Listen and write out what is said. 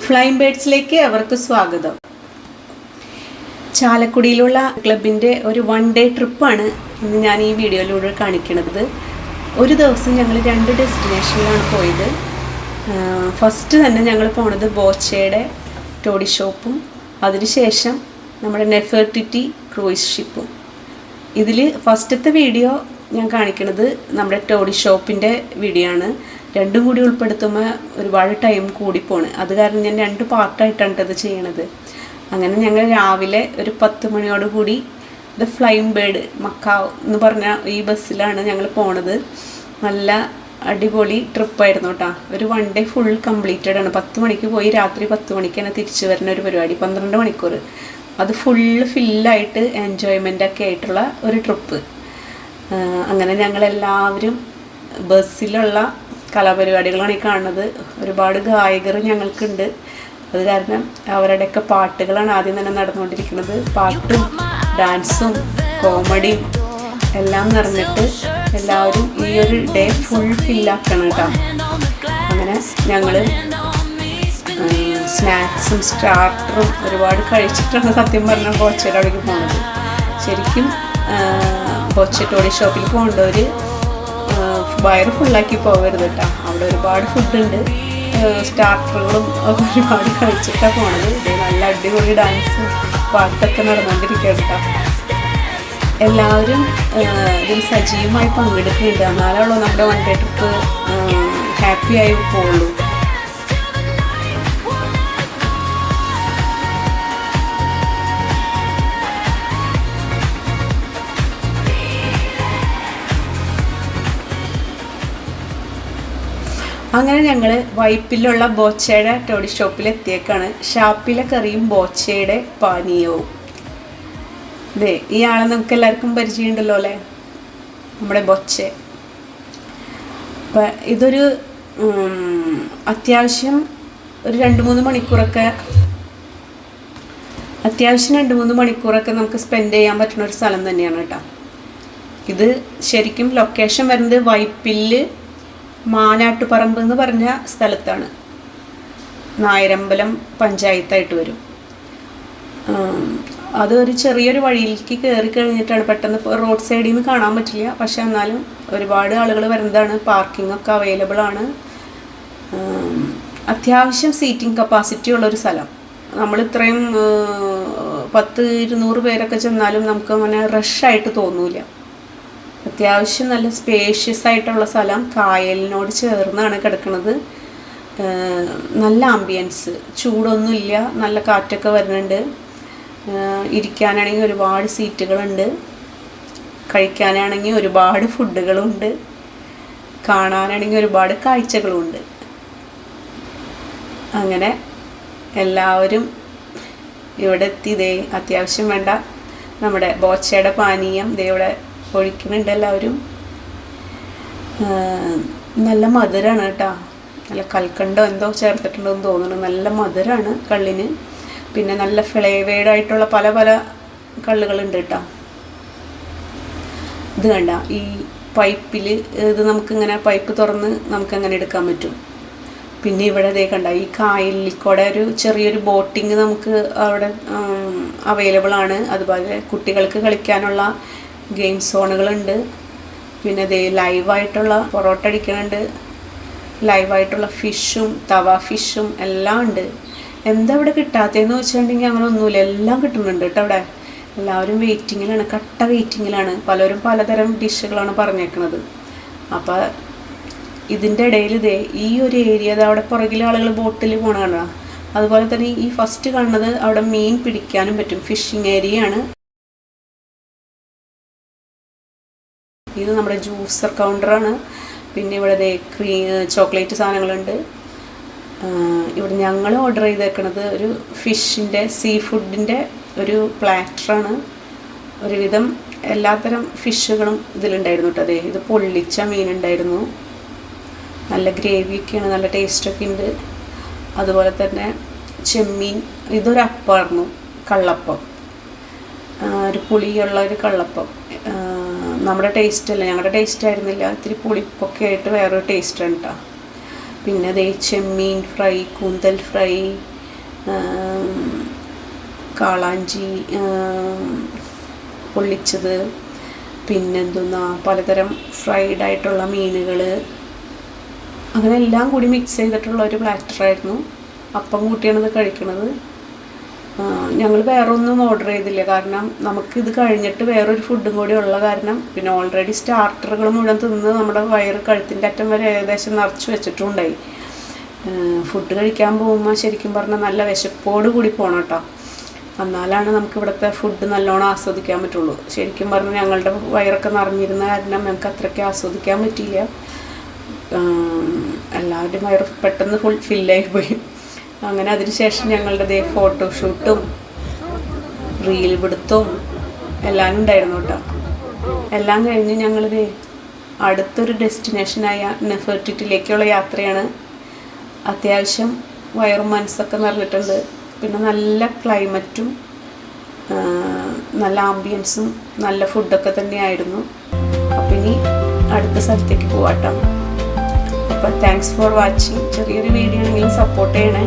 Flying ബേർഡ്സിലേക്ക് അവർക്ക് സ്വാഗതം. ചാലക്കുടിയിലുള്ള ക്ലബിൻ്റെ ഒരു 1 ഡേ ട്രിപ്പാണ് ഇന്ന് ഞാൻ ഈ വീഡിയോയിലൂടെ കാണിക്കുന്നത്. ഒരു ദിവസം ഞങ്ങൾ 2 ഡെസ്റ്റിനേഷനിലാണ് പോയത്. ഫസ്റ്റ് തന്നെ ഞങ്ങൾ പോണത് ബോച്ചയുടെ ടോഡി ഷോപ്പും അതിനുശേഷം നമ്മുടെ നെഫർട്ടിറ്റി ക്രൂയിസ് ഷിപ്പും. ഇതിൽ ഫസ്റ്റത്തെ വീഡിയോ ഞാൻ കാണിക്കുന്നത് നമ്മുടെ ടോഡി ഷോപ്പിൻ്റെ വീഡിയോ ആണ്. രണ്ടും കൂടി ഉൾപ്പെടുത്തുമ്പോൾ ഒരുപാട് ടൈം കൂടിപ്പോണ്. അത് കാരണം ഞാൻ 2 പാർട്ടായിട്ടാണ് ഇത് ചെയ്യണത്. അങ്ങനെ ഞങ്ങൾ രാവിലെ ഒരു 10 മണിയോടുകൂടി ദ ഫ്ലൈങ് ബേർഡ് മക്കാവ് എന്ന് പറഞ്ഞ ഈ ബസ്സിലാണ് ഞങ്ങൾ പോണത്. നല്ല അടിപൊളി ട്രിപ്പായിരുന്നു കേട്ടോ. ഒരു 1 ഡേ ഫുൾ കംപ്ലീറ്റഡ് ആണ്. 10 മണിക്ക് പോയി രാത്രി 10 മണിക്ക് തന്നെ തിരിച്ചു വരുന്ന ഒരു പരിപാടി. 12 മണിക്കൂർ അത് ഫില്ലായിട്ട് എൻജോയ്മെൻ്റൊക്കെ ആയിട്ടുള്ള ഒരു ട്രിപ്പ്. അങ്ങനെ ഞങ്ങളെല്ലാവരും ബസ്സിലുള്ള കലാപരിപാടികളാണ് ഈ കാണുന്നത്. ഒരുപാട് ഗായകർ ഞങ്ങൾക്കുണ്ട്. അത് കാരണം അവരുടെയൊക്കെ പാട്ടുകളാണ് ആദ്യം തന്നെ നടന്നുകൊണ്ടിരിക്കുന്നത്. പാട്ടും ഡാൻസും കോമഡിയും എല്ലാം നിറഞ്ഞിട്ട് എല്ലാവരും ഈ ഒരു ഡേ ഫില്ലാക്കണം കേട്ടോ. അങ്ങനെ ഞങ്ങൾ സ്നാക്സും സ്റ്റാർട്ടറും ഒരുപാട് കഴിച്ചിട്ടാണ് സത്യം പറഞ്ഞാൽ ബോച്ചയുടെ അവിടേക്ക് പോകുന്നത്. ശരിക്കും ബോച്ച ടോഡി ഷോപ്പിൽ പോകേണ്ടവർ വയറ് ഫുള്ളാക്കി പോകരുത് കേട്ടോ. അവിടെ ഒരുപാട് ഫുഡുണ്ട്, സ്റ്റാർട്ടറുകളും ഒരുപാട് കഴിച്ചിട്ടാണ് പോണത്. നല്ല അടിപൊളി ഡാൻസും പാട്ടൊക്കെ നടന്നുകൊണ്ടിരിക്കുക കേട്ടോ. എല്ലാവരും ഇതിൽ സജീവമായി പങ്കെടുക്കുന്നുണ്ട്. എന്നാലുള്ളൂ നമ്മുടെ 1 ഡേ ട്രിപ്പ് ഹാപ്പിയായി പോകുള്ളൂ. അങ്ങനെ ഞങ്ങൾ വൈപ്പിലുള്ള ബോച്ചയുടെ ടോഡി ഷോപ്പിലെത്തിയേക്കാണ്. ഷാപ്പിലെ കറിയും ബോച്ചയുടെ പാനീയവും. അതെ, ഈ ആളെ നമുക്ക് എല്ലാവർക്കും പരിചയമുണ്ടല്ലോ അല്ലേ, നമ്മുടെ ബോച്ച. അപ്പം ഇതൊരു അത്യാവശ്യം ഒരു 2-3 മണിക്കൂറൊക്കെ നമുക്ക് സ്പെൻഡ് ചെയ്യാൻ പറ്റുന്ന ഒരു സ്ഥലം തന്നെയാണ് കേട്ടോ. ഇത് ശരിക്കും ലൊക്കേഷൻ വരുന്നത് വൈപ്പില് മാനാട്ടുപറമ്പ് എന്ന് പറഞ്ഞ സ്ഥലത്താണ്. നായരമ്പലം പഞ്ചായത്തായിട്ട് വരും. അത് ഒരു ചെറിയൊരു വഴിയിലേക്ക് കയറി കഴിഞ്ഞിട്ടാണ്. പെട്ടെന്ന് റോഡ് സൈഡിൽ നിന്ന് കാണാൻ പറ്റില്ല, പക്ഷെ എന്നാലും ഒരുപാട് ആളുകൾ വരുന്നതാണ്. പാർക്കിംഗ് ഒക്കെ അവൈലബിൾ ആണ്. അത്യാവശ്യം സീറ്റിംഗ് കപ്പാസിറ്റി ഉള്ളൊരു സ്ഥലം. നമ്മൾ ഇത്രയും 10-200 പേരൊക്കെ ചെന്നാലും നമുക്ക് അങ്ങനെ റഷായിട്ട് തോന്നൂല. അത്യാവശ്യം നല്ല സ്പേഷ്യസ് ആയിട്ടുള്ള സ്ഥലം. കായലിനോട് ചേർന്നാണ് കിടക്കുന്നത്. നല്ല ആംബിയൻസ്, ചൂടൊന്നുമില്ല, നല്ല കാറ്റൊക്കെ വരുന്നുണ്ട്. ഇരിക്കാനാണെങ്കിൽ ഒരുപാട് സീറ്റുകളുണ്ട്, കഴിക്കാനാണെങ്കിൽ ഒരുപാട് ഫുഡുകളുണ്ട്, കാണാനാണെങ്കിൽ ഒരുപാട് കാഴ്ചകളുമുണ്ട്. അങ്ങനെ എല്ലാവരും ഇവിടെ എത്തി. ദേ അത്യാവശ്യം വേണ്ട നമ്മുടെ ബോച്ചയുടെ പാനീയം ദേ ഇവിടെ ഒഴിക്കുന്നുണ്ട് എല്ലാവരും. നല്ല മധുരമാണ് കേട്ടോ. നല്ല കൽക്കണ്ടോ എന്തോ ചേർത്തിട്ടുണ്ടോ എന്ന് തോന്നുന്നു. നല്ല മധുരമാണ് കള്ളിന്. പിന്നെ നല്ല ഫ്ലേവേഡായിട്ടുള്ള പല കള്ളുകളുണ്ട് കേട്ടോ. ഇത് കണ്ട, ഈ പൈപ്പിൽ ഇത് നമുക്കിങ്ങനെ പൈപ്പ് തുറന്ന് നമുക്കങ്ങനെ എടുക്കാൻ പറ്റും. പിന്നെ ഇവിടെ ദേ കണ്ട, ഈ കായലിൽ ഒരു ചെറിയൊരു ബോട്ടിങ് നമുക്ക് അവിടെ അവൈലബിൾ ആണ്. അതുപോലെ കുട്ടികൾക്ക് കളിക്കാനുള്ള ഗെയിം സോണുകളുണ്ട്. പിന്നെ ദേ ലൈവായിട്ടുള്ള പൊറോട്ട അടിക്കുന്നുണ്ട്. ലൈവായിട്ടുള്ള ഫിഷും തവ ഫിഷും എല്ലാം ഉണ്ട്. എന്താ ഇവിടെ കിട്ടാത്തതെന്ന് വെച്ചിട്ടുണ്ടെങ്കിൽ അങ്ങനെ ഒന്നുമില്ല, എല്ലാം കിട്ടുന്നുണ്ട് കേട്ടോ. അവിടെ എല്ലാവരും വെയിറ്റിങ്ങിലാണ്, കട്ട വെയിറ്റിങ്ങിലാണ്. പലരും പലതരം ഡിഷുകളാണ് പറഞ്ഞേക്കുന്നത്. അപ്പോൾ ഇതിൻ്റെ ഇടയിൽ ദേ ഈ ഒരു ഏരിയ, അവിടെ പുറകിലെ ആളുകൾ ബോട്ടിൽ പോകണതാണ്. അതുപോലെ തന്നെ ഈ ഫസ്റ്റ് കാണുന്നത് അവിടെ മീൻ പിടിക്കാനും പറ്റും, ഫിഷിംഗ് ഏരിയയാണ്. ഇത് നമ്മുടെ ജ്യൂസർ കൗണ്ടറാണ്. പിന്നെ ഇവിടെ ചോക്ലേറ്റ് സാധനങ്ങളുണ്ട്. ഇവിടെ ഞങ്ങൾ ഓർഡർ ചെയ്തേക്കണത് ഒരു ഫിഷിൻ്റെ സീ ഫുഡിൻ്റെ ഒരു പ്ലാറ്ററാണ്. ഒരുവിധം എല്ലാത്തരം ഫിഷുകളും ഇതിലുണ്ടായിരുന്നു കേട്ടോ. അതെ, ഇത് പൊള്ളിച്ച മീനുണ്ടായിരുന്നു. നല്ല ഗ്രേവിയൊക്കെയാണ്, നല്ല ടേസ്റ്റൊക്കെ ഉണ്ട്. അതുപോലെ തന്നെ ചെമ്മീൻ, ഇതൊരു അപ്പമായിരുന്നു, കള്ളപ്പം, ഒരു പുളിയുള്ള ഒരു കള്ളപ്പം. നമ്മുടെ ടേസ്റ്റ് അല്ല, ഞങ്ങളുടെ ടേസ്റ്റ് ആയിരുന്നില്ല. ഇത്തിരി പുളിപ്പൊക്കെ ആയിട്ട് വേറൊരു ടേസ്റ്റാണ് കേട്ടോ. പിന്നെ അതേ ചെമ്മീൻ ഫ്രൈ, കൂന്തൽ ഫ്രൈ, കാളാഞ്ചി പൊള്ളിച്ചത്, പിന്നെന്തുന്നാ പലതരം ഫ്രൈഡ് ആയിട്ടുള്ള മീനുകൾ, അങ്ങനെ എല്ലാം കൂടി മിക്സ് ചെയ്തിട്ടുള്ള ഒരു പ്ലാറ്ററായിരുന്നു. അപ്പം കൂട്ടിയാണിത് കഴിക്കണത്. ഞങ്ങൾ വേറെ ഒന്നും ഓർഡർ ചെയ്തില്ല, കാരണം നമുക്കിത് കഴിഞ്ഞിട്ട് വേറൊരു ഫുഡും കൂടി ഉള്ള കാരണം, പിന്നെ ഓൾറെഡി സ്റ്റാർട്ടറുകൾ മുഴുവൻ തിന്ന് നമ്മുടെ വയറ് കഴുത്തിൻ്റെ അറ്റം വരെ ഏകദേശം നിറച്ച് വെച്ചിട്ടുണ്ടായി. ഫുഡ് കഴിക്കാൻ പോകുമ്പോൾ ശരിക്കും പറഞ്ഞാൽ നല്ല വിശപ്പോട് കൂടി പോകണം കേട്ടോ, എന്നാലാണ് നമുക്ക് ഇവിടുത്തെ ഫുഡ് നല്ലോണം ആസ്വദിക്കാൻ പറ്റുള്ളൂ. ശരിക്കും പറഞ്ഞാൽ ഞങ്ങളുടെ വയറൊക്കെ നിറഞ്ഞിരുന്ന കാരണം ഞങ്ങൾക്ക് അത്രയ്ക്ക് ആസ്വദിക്കാൻ പറ്റിയില്ല. എല്ലാവരുടെയും വയറ് പെട്ടെന്ന് ഫില്ലായി പോയി. അങ്ങനെ അതിനുശേഷം ഞങ്ങളുടെ ഫോട്ടോഷൂട്ടും റീൽ പിടുത്തവും എല്ലാം ഉണ്ടായിരുന്നു കേട്ടോ. എല്ലാം കഴിഞ്ഞ് ഞങ്ങളിത് അടുത്തൊരു ഡെസ്റ്റിനേഷനായ നെഫർട്ടിറ്റിയിലേക്കുള്ള യാത്രയാണ്. അത്യാവശ്യം വയറും മനസ്സൊക്കെ നിറഞ്ഞിട്ടുണ്ട്. പിന്നെ നല്ല ക്ലൈമറ്റും നല്ല ആംബിയൻസും നല്ല ഫുഡൊക്കെ തന്നെയായിരുന്നു. അപ്പം ഇനി അടുത്ത സ്ഥലത്തേക്ക് പോവാട്ടോ. അപ്പോൾ താങ്ക്സ് ഫോർ വാച്ചിങ്. ചെറിയൊരു വീഡിയോ ആണെങ്കിലും സപ്പോർട്ട് ചെയ്യണേ.